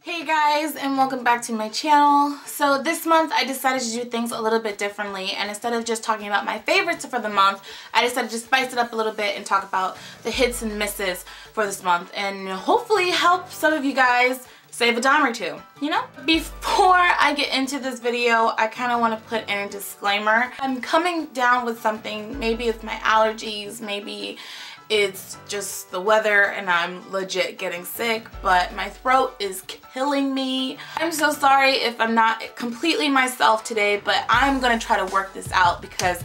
Hey guys, and welcome back to my channel. So this month I decided to do things a little bit differently, and instead of just talking about my favorites for the month, I decided to spice it up a little bit and talk about the hits and misses for this month and hopefully help some of you guys save a dime or two, you know? Before I get into this video, I kind of want to put in a disclaimer. I'm coming down with something. Maybe it's my allergies, maybe it's just the weather and I'm legit getting sick, but my throat is killing me. I'm so sorry if I'm not completely myself today, but I'm gonna try to work this out because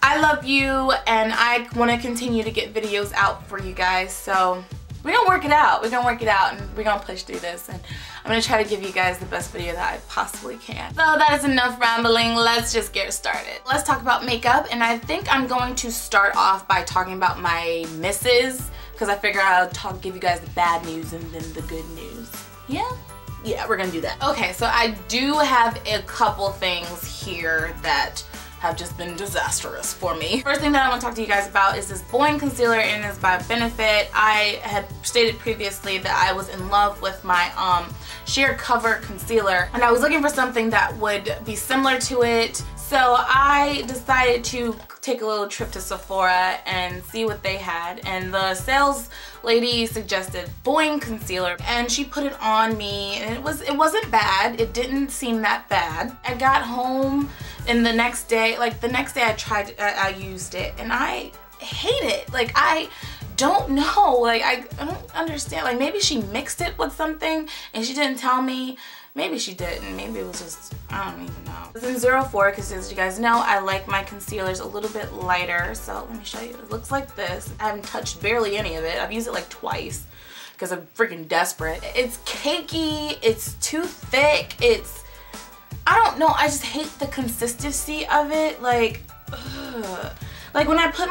I love you and I want to continue to get videos out for you guys. So we're gonna work it out. We're gonna work it out and we're gonna push through this, and I'm gonna try to give you guys the best video that I possibly can. So that is enough rambling. Let's just get started. Let's talk about makeup, and I think I'm going to start off by talking about my misses because I figure I'll give you guys the bad news and then the good news. Yeah, we're gonna do that. Okay, so I do have a couple things here that have just been disastrous for me. First thing that I want to talk to you guys about is this Boing concealer, and it's by Benefit. I had stated previously that I was in love with my sheer cover concealer, and I was looking for something that would be similar to it. So I decided to take a little trip to Sephora and see what they had, and the sales lady suggested Boing concealer, and she put it on me, and it wasn't bad. It didn't seem that bad. I got home, and the next day I used it, and I hate it. Like, I don't know, like I don't understand. Like, maybe she mixed it with something and she didn't tell me. Maybe she didn't. Maybe it was just, I don't even know. It's in 04 because, as you guys know, I like my concealers a little bit lighter. So let me show you. It looks like this. I haven't touched barely any of it. I've used it like twice because I'm freaking desperate. It's cakey. It's too thick. I don't know. I just hate the consistency of it. Like, ugh. Like when I put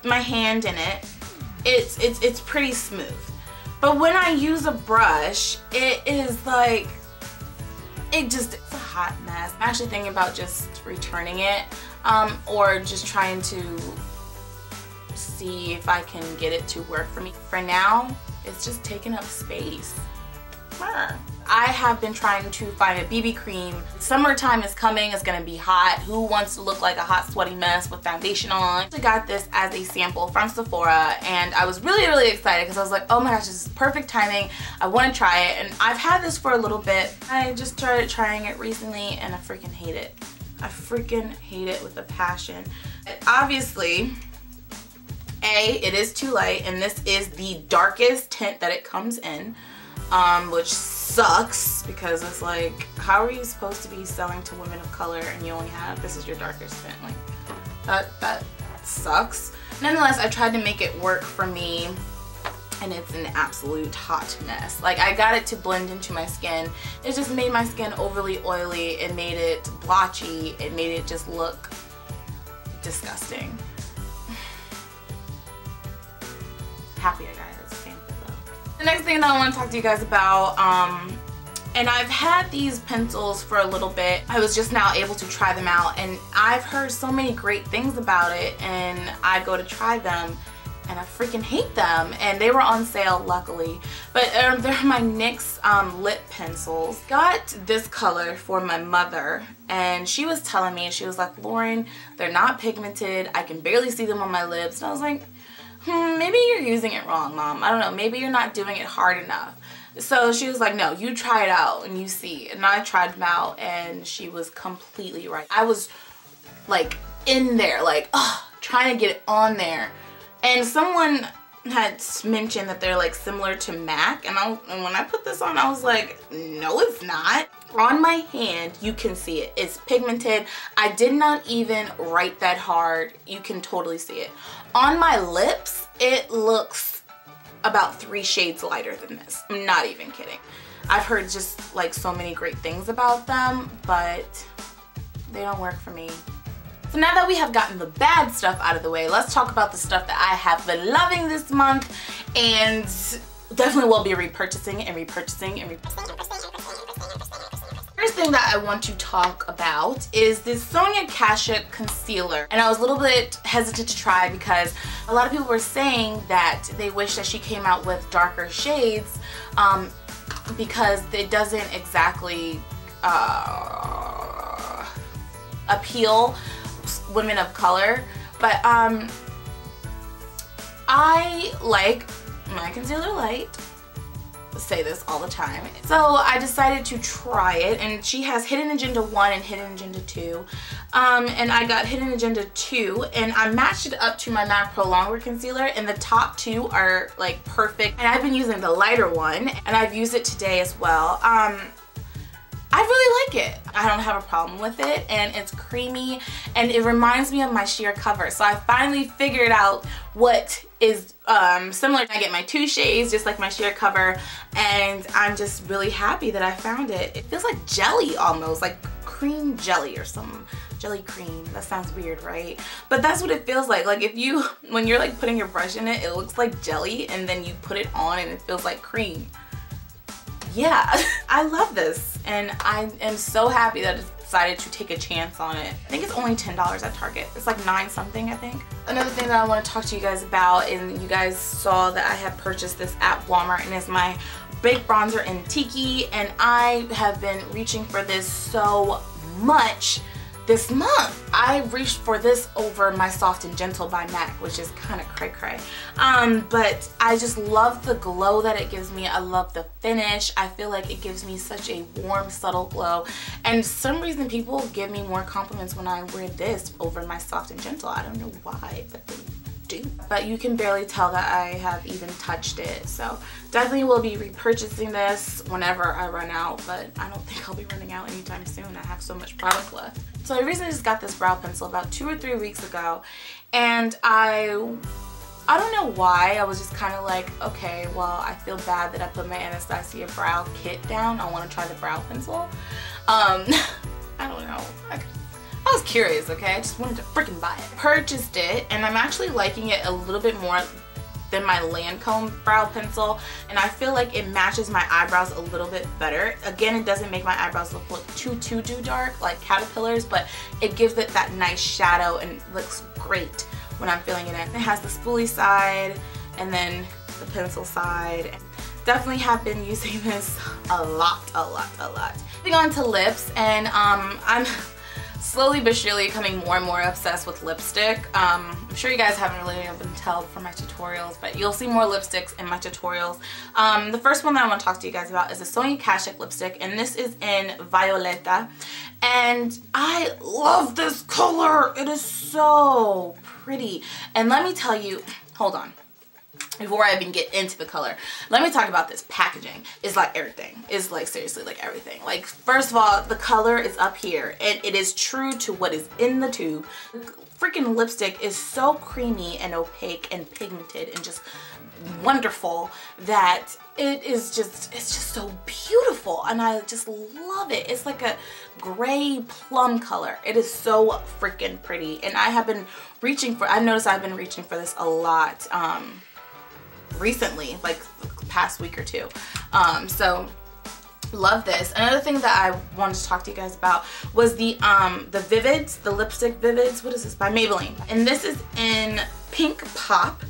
my hand in it, it's pretty smooth. But when I use a brush, it is like, it's a hot mess. I'm actually thinking about just returning it, or just trying to see if I can get it to work for me. For now, it's just taking up space. I have been trying to find a BB cream. Summertime is coming, it's gonna be hot. Who wants to look like a hot sweaty mess with foundation on? I got this as a sample from Sephora, and I was really excited because I was like, oh my gosh, this is perfect timing. I want to try it, and I've had this for a little bit. I just started trying it recently and I freaking hate it. I freaking hate it with a passion. Obviously, it is too light, and this is the darkest tint that it comes in. Which sucks because it's like, how are you supposed to be selling to women of color and you only have, this is your darkest tint? Like, that sucks. Nonetheless, I tried to make it work for me, and it's an absolute hot mess. Like, I got it to blend into my skin. It just made my skin overly oily. It made it blotchy. It made it just look disgusting. Happy I got it. The next thing that I want to talk to you guys about, and I've had these pencils for a little bit. I was just now able to try them out, and I've heard so many great things about it, and I go to try them and I freaking hate them, and they were on sale luckily. But they're my NYX Lip Pencils. Got this color for my mother, and she was telling me, she was like, Lauren, they're not pigmented. I can barely see them on my lips. And I was like, maybe you're using it wrong, Mom. I don't know. Maybe you're not doing it hard enough. So she was like, no, you try it out and you see. And I tried them out, and she was completely right. I was like in there, like, trying to get it on there. And someone had mentioned that they're like similar to MAC, and when I put this on, I was like, no, it's not. On my hand, you can see it. It's pigmented. I did not even write that hard. You can totally see it. On my lips, it looks about 3 shades lighter than this. I'm not even kidding. I've heard just like so many great things about them, but they don't work for me. So now that we have gotten the bad stuff out of the way, let's talk about the stuff that I have been loving this month and definitely will be repurchasing and repurchasing and repurchasing. First thing that I want to talk about is this Sonia Kashuk concealer. And I was a little bit hesitant to try because a lot of people were saying that they wish that she came out with darker shades because it doesn't exactly appeal women of color. But I like my concealer light. Say this all the time. So I decided to try it, and she has Hidden Agenda 1 and Hidden Agenda 2. And I got Hidden Agenda 2 and I matched it up to my MAC Pro Longwear concealer, and the top two are like perfect. And I've been using the lighter one and I've used it today as well. I really like it. I don't have a problem with it, and it's creamy and it reminds me of my sheer cover. So I finally figured out what is similar. I get my 2 shades just like my sheer cover, and I'm just really happy that I found it. It feels like jelly almost, like cream jelly or some jelly cream. That sounds weird, right? But that's what it feels like. Like if you, when you're like putting your brush in it, it looks like jelly, and then you put it on and it feels like cream. Yeah, I love this, and I am so happy that I decided to take a chance on it. I think it's only $10 at Target. It's like 9 something, I think. Another thing that I want to talk to you guys about, and you guys saw that I had purchased this at Walmart, and it's my Baked Bronzer in Tiki, and I have been reaching for this so much this month. I reached for this over my Soft and Gentle by MAC, which is kind of cray-cray. But I just love the glow that it gives me. I love the finish. I feel like it gives me such a warm, subtle glow. And for some reason, people give me more compliments when I wear this over my Soft and Gentle. I don't know why, but they do. But you can barely tell that I have even touched it. So definitely will be repurchasing this whenever I run out, but I don't think I'll be running out anytime soon. I have so much product left. So I recently just got this brow pencil about 2 or 3 weeks ago, and I don't know why. I was just kind of like, okay, well, I feel bad that I put my Anastasia brow kit down. I want to try the brow pencil. I don't know. I was curious, okay? I just wanted to freaking buy it. Purchased it, and I'm actually liking it a little bit more than my Lancome brow pencil, and I feel like it matches my eyebrows a little bit better. Again, it doesn't make my eyebrows look too dark like caterpillars, but it gives it that nice shadow and looks great when I'm filling it in. It has the spoolie side and then the pencil side. Definitely have been using this a lot. Moving on to lips, and I'm slowly but surely becoming more and more obsessed with lipstick. I'm sure you guys haven't really been able to tell from my tutorials, but you'll see more lipsticks in my tutorials. The first one that I want to talk to you guys about is the Sonia Kashuk lipstick, and this is in Violetta. And I love this color. It is so pretty. And let me tell you, hold on. Before I even get into the color, let me talk about this packaging. It's like everything. It's like seriously like everything. Like, first of all, the color is up here and it is true to what is in the tube. The freaking lipstick is so creamy and opaque and pigmented and just wonderful that it's just so beautiful, and I just love it. It's like a gray plum color. It is so freaking pretty, and I've noticed I've been reaching for this a lot recently, like the past week or two. So love this. Another thing that I wanted to talk to you guys about was the Vivids, the lipstick Vivids. What is this? By Maybelline. And this is in Pink Pop.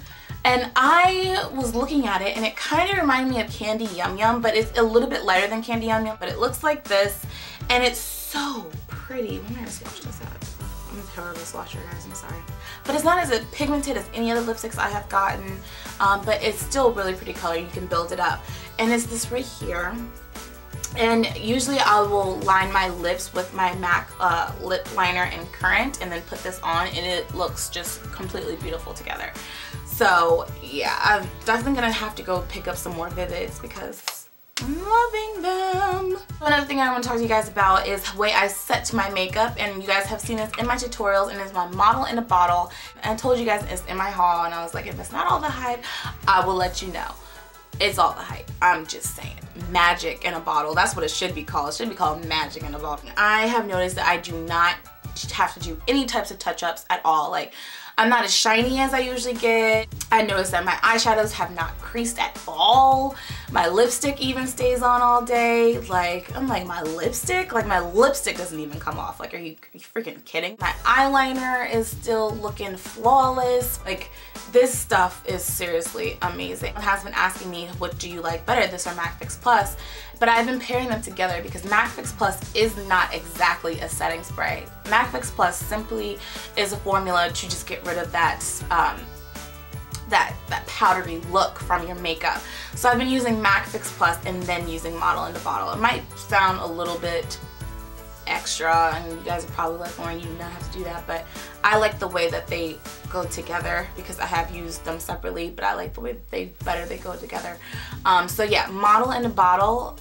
And I was looking at it and it kind of reminded me of Candy Yum Yum, but it's a little bit lighter than Candy Yum Yum. But it looks like this and it's so pretty. When am I going to swatch this out? I'm a terrible swatcher, guys, I'm sorry. But it's not as pigmented as any other lipsticks I have gotten, but it's still a really pretty color. You can build it up. And it's this right here. And usually I will line my lips with my MAC lip liner in Currant and then put this on, and it looks just completely beautiful together. So yeah, I'm definitely gonna have to go pick up some more Vivids because I'm loving them. Another thing I want to talk to you guys about is the way I set my makeup, and you guys have seen this in my tutorials, and it's my model in a bottle. And I told you guys it's in my haul, and I was like, if it's not all the hype, I will let you know. It's all the hype. I'm just saying. Magic in a bottle. That's what it should be called. It should be called Magic in a Bottle. I have noticed that I do not have to do any types of touch-ups at all. Like, I'm not as shiny as I usually get. I noticed that my eyeshadows have not creased at all. My lipstick even stays on all day. Like, I'm like, my lipstick? Like, my lipstick doesn't even come off. Like, are you freaking kidding? My eyeliner is still looking flawless. Like, this stuff is seriously amazing. Someone has been asking me, what do you like better, this or MAC Fix Plus? But I've been pairing them together because MAC Fix Plus is not exactly a setting spray. MAC Fix Plus simply is a formula to just get rid of that that powdery look from your makeup. So I've been using MAC Fix Plus and then using Model in the Bottle. It might sound a little bit extra and you guys are probably like, Lauren, you do not have to do that, but I like the way that they go together because I have used them separately, but I like the way they go together. So yeah, Model in a Bottle.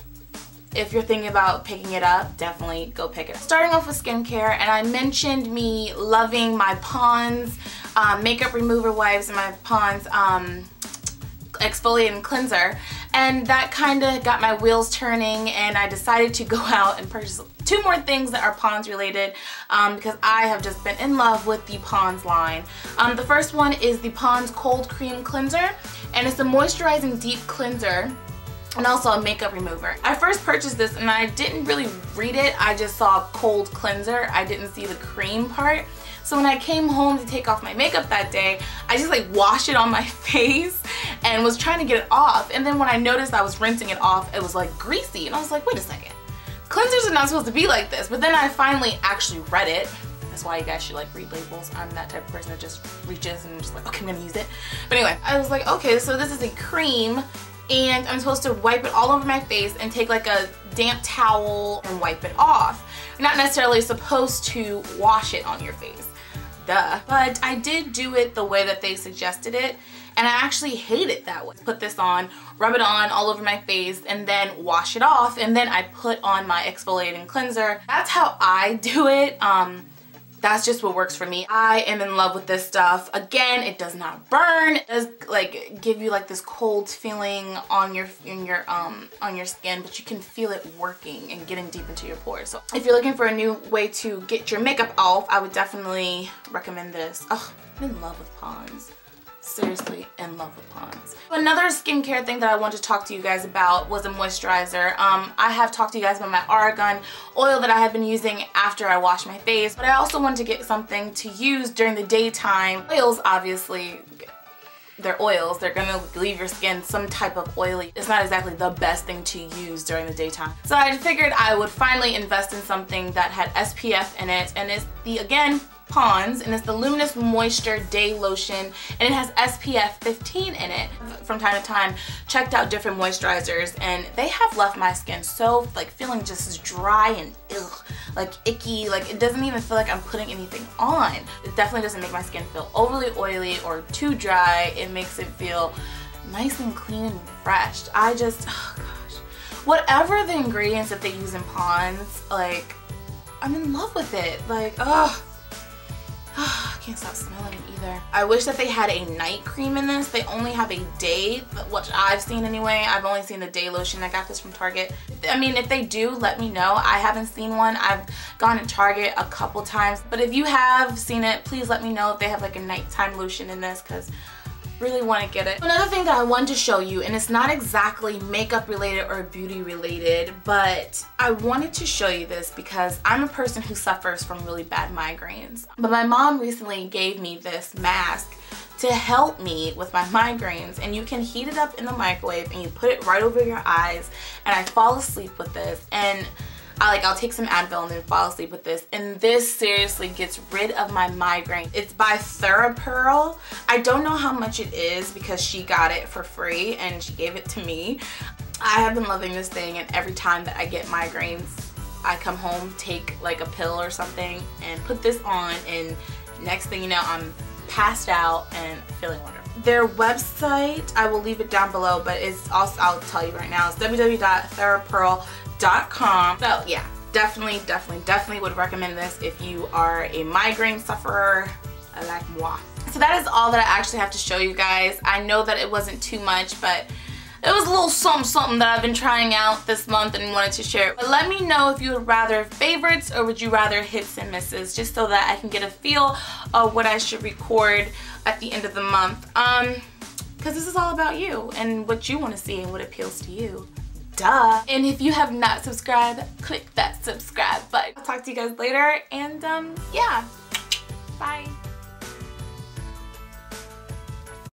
If you're thinking about picking it up, definitely go pick it up. Starting off with skincare, and I mentioned me loving my Pond's makeup remover wipes and my Pond's exfoliating cleanser, and that kind of got my wheels turning, and I decided to go out and purchase 2 more things that are Pond's related because I have just been in love with the Pond's line. The first one is the Pond's Cold Cream Cleanser, and it's a moisturizing deep cleanser and also a makeup remover. I first purchased this and I didn't really read it. I just saw cold cleanser. I didn't see the cream part. So when I came home to take off my makeup that day, I just like washed it on my face and was trying to get it off. And then when I noticed I was rinsing it off, it was like greasy. And I was like, wait a second. Cleansers are not supposed to be like this. But then I finally actually read it. That's why you guys should like read labels. I'm that type of person that just reaches and just like, okay, I'm gonna use it. But anyway, I was like, okay, so this is a cream and I'm supposed to wipe it all over my face and take like a damp towel and wipe it off. You're not necessarily supposed to wash it on your face. Duh. But I did do it the way that they suggested it, and I actually hate it that way. Put this on, rub it on all over my face, and then wash it off, and then I put on my exfoliating cleanser. That's how I do it. That's just what works for me. I am in love with this stuff. Again, it does not burn. It does like give you like this cold feeling on your skin, but you can feel it working and getting deep into your pores. So if you're looking for a new way to get your makeup off, I would definitely recommend this. Oh, I'm in love with Pond's. Seriously in love with Pond's. Another skincare thing that I wanted to talk to you guys about was a moisturizer. I have talked to you guys about my Argan oil that I have been using after I wash my face, but I also wanted to get something to use during the daytime. Oils, obviously, they're oils. They're gonna leave your skin some type of oily. It's not exactly the best thing to use during the daytime. So I figured I would finally invest in something that had SPF in it, and it's the, again, Pond's, and it's the Luminous Moisture Day Lotion, and it has SPF 15 in it. From time to time, checked out different moisturizers, and they have left my skin so like feeling just dry and ugh, like icky. Like it doesn't even feel like I'm putting anything on. It definitely doesn't make my skin feel overly oily or too dry. It makes it feel nice and clean and refreshed. I just, oh gosh, whatever the ingredients that they use in Pond's, like I'm in love with it. Like, ugh. I can't stop smelling it either. I wish that they had a night cream in this. They only have a day, which I've seen anyway. I've only seen the day lotion. I got this from Target. I mean, if they do, let me know. I haven't seen one. I've gone to Target a couple times, but if you have seen it, please let me know if they have like a nighttime lotion in this, because really want to get it. Another thing that I wanted to show you, and it's not exactly makeup related or beauty related, but I wanted to show you this because I'm a person who suffers from really bad migraines. But my mom recently gave me this mask to help me with my migraines, and you can heat it up in the microwave and you put it right over your eyes, and I fall asleep with this, and I'll take some Advil and then fall asleep with this, and this seriously gets rid of my migraine. It's by Thera. I don't know how much it is because she got it for free and she gave it to me. I have been loving this thing, and every time that I get migraines, I come home, take like a pill or something and put this on, and next thing you know, I'm passed out and feeling wonderful. Their website, I will leave it down below, but it's also, I'll tell you right now, it's www.therapearl.com. So yeah, definitely would recommend this if you are a migraine sufferer like moi. So that is all that I actually have to show you guys. I know that it wasn't too much, but it was a little something that I've been trying out this month and wanted to share. But let me know if you would rather favorites or would you rather hits and misses, just so that I can get a feel of what I should record at the end of the month. Because this is all about you and what you want to see and what appeals to you. Duh. And if you have not subscribed, click that subscribe button. I'll talk to you guys later, and yeah, bye.